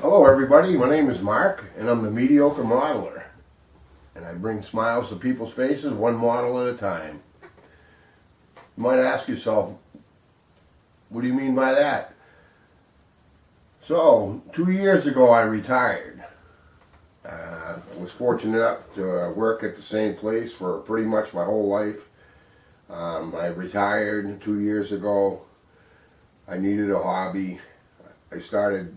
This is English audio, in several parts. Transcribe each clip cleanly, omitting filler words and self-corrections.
Hello everybody, my name is Mark and I'm the Mediocre Modeler, and I bring smiles to people's faces one model at a time. You might ask yourself, what do you mean by that? So, 2 years ago I retired. I was fortunate enough to work at the same place for pretty much my whole life. I retired 2 years ago. I needed a hobby. I started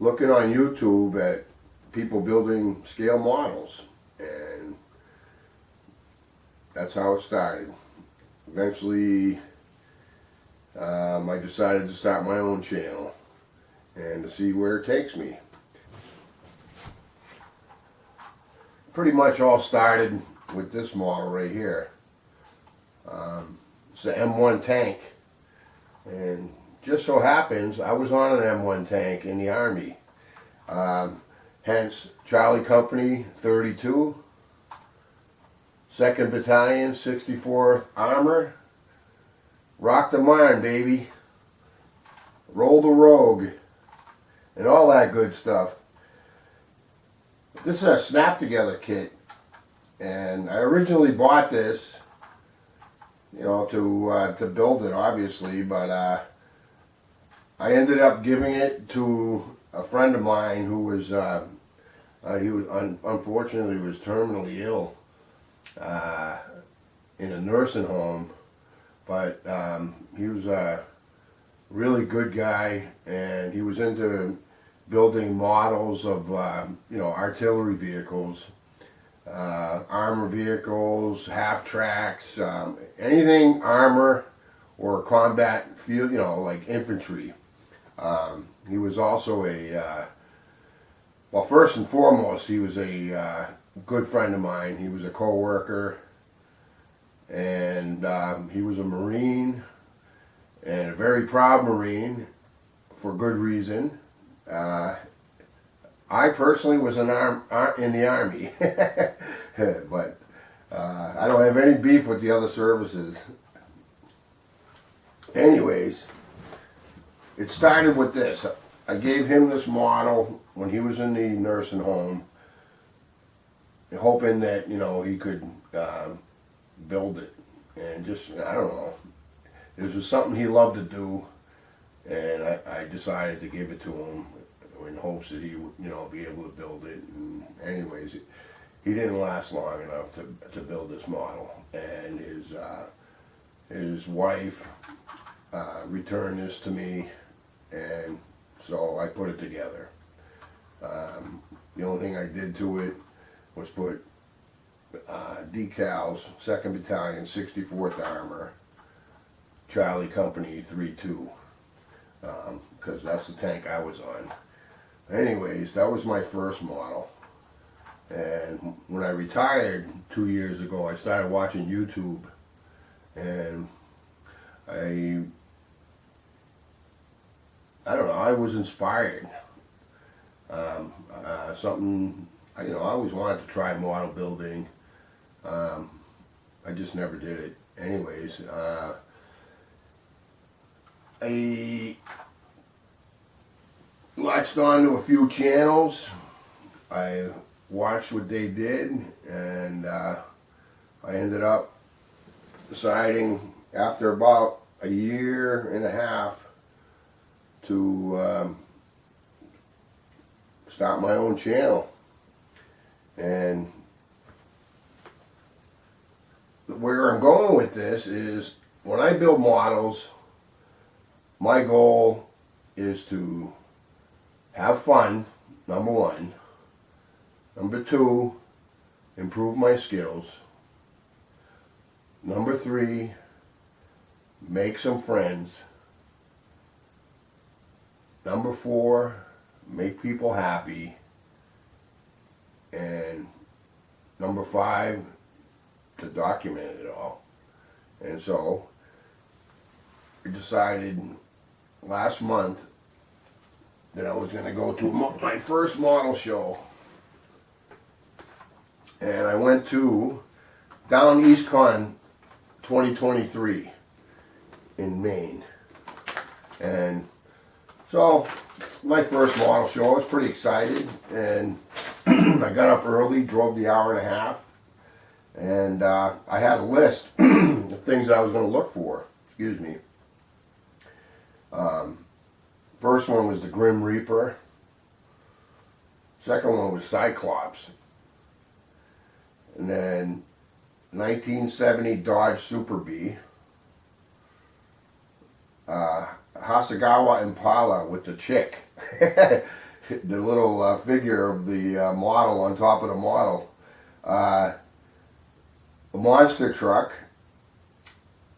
looking on YouTube at people building scale models, and that's how it started. Eventually I decided to start my own channel and to see where it takes me. Pretty much all started with this model right here. It's the M1 tank, and just so happens I was on an M1 tank in the Army. Hence Charlie Company 32, 2nd Battalion, 64th Armor. Rock the Marne, baby. Roll the Rogue. And all that good stuff. This is a snap together kit. And I originally bought this, to build it, obviously, but I ended up giving it to a friend of mine who was unfortunately was terminally ill in a nursing home, but he was a really good guy, and he was into building models of artillery vehicles, armor vehicles, half tracks, anything armor or combat field, like infantry. He was also well, first and foremost, he was a good friend of mine. He was a co-worker, and he was a Marine, and a very proud Marine, for good reason. I personally was in the Army, but I don't have any beef with the other services. Anyways, it started with this. I gave him this model when he was in the nursing home, hoping that, he could build it. And just, I don't know, it was something he loved to do, and I decided to give it to him in hopes that he would, be able to build it. And anyways, he didn't last long enough to build this model, and his wife returned this to me, and so I put it together. The only thing I did to it was put decals, 2nd Battalion, 64th Armor, Charlie Company 32, because that's the tank I was on. Anyways, that was my first model. And when I retired 2 years ago, I started watching YouTube, and I don't know, I was inspired. Something, I always wanted to try model building. I just never did it. Anyways, I latched on to a few channels. I watched what they did, and I ended up deciding after about a year and a half to start my own channel. And where I'm going with this is, when I build models, my goal is to have fun, number one. Number two, improve my skills. Number three, make some friends. Number four, make people happy. And number five, to document it all. And so I decided last month that I was going to go to my first model show. And I went to Down East Con 2023 in Maine. And so my first model show. I was pretty excited, and I got up early, drove the hour and a half, and I had a list of things that I was going to look for. Excuse me. First one was the Grim Reaper. Second one was Cyclops. And then 1970 Dodge Super Bee. Hasegawa Impala with the chick. The little figure of the model on top of the model. A monster truck.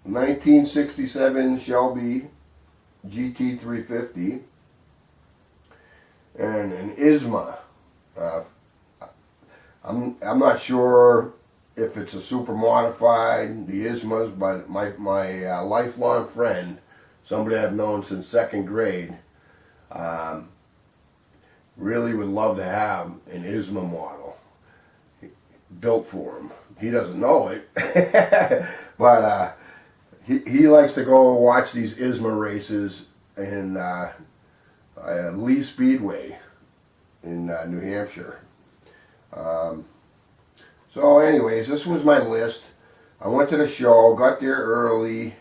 1967 Shelby GT350. And an ISMA. I'm not sure if it's a super modified, the ISMAs, but my lifelong friend, somebody I've known since second grade, really would love to have an ISMA model built for him. He doesn't know it, but he likes to go watch these ISMA races in Lee Speedway in New Hampshire. So anyways, this was my list. I went to the show, got there early,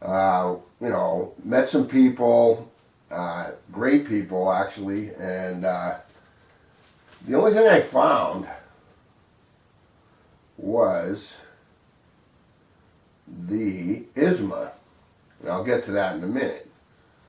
met some people, great people actually, and the only thing I found was the ISMA. And I'll get to that in a minute.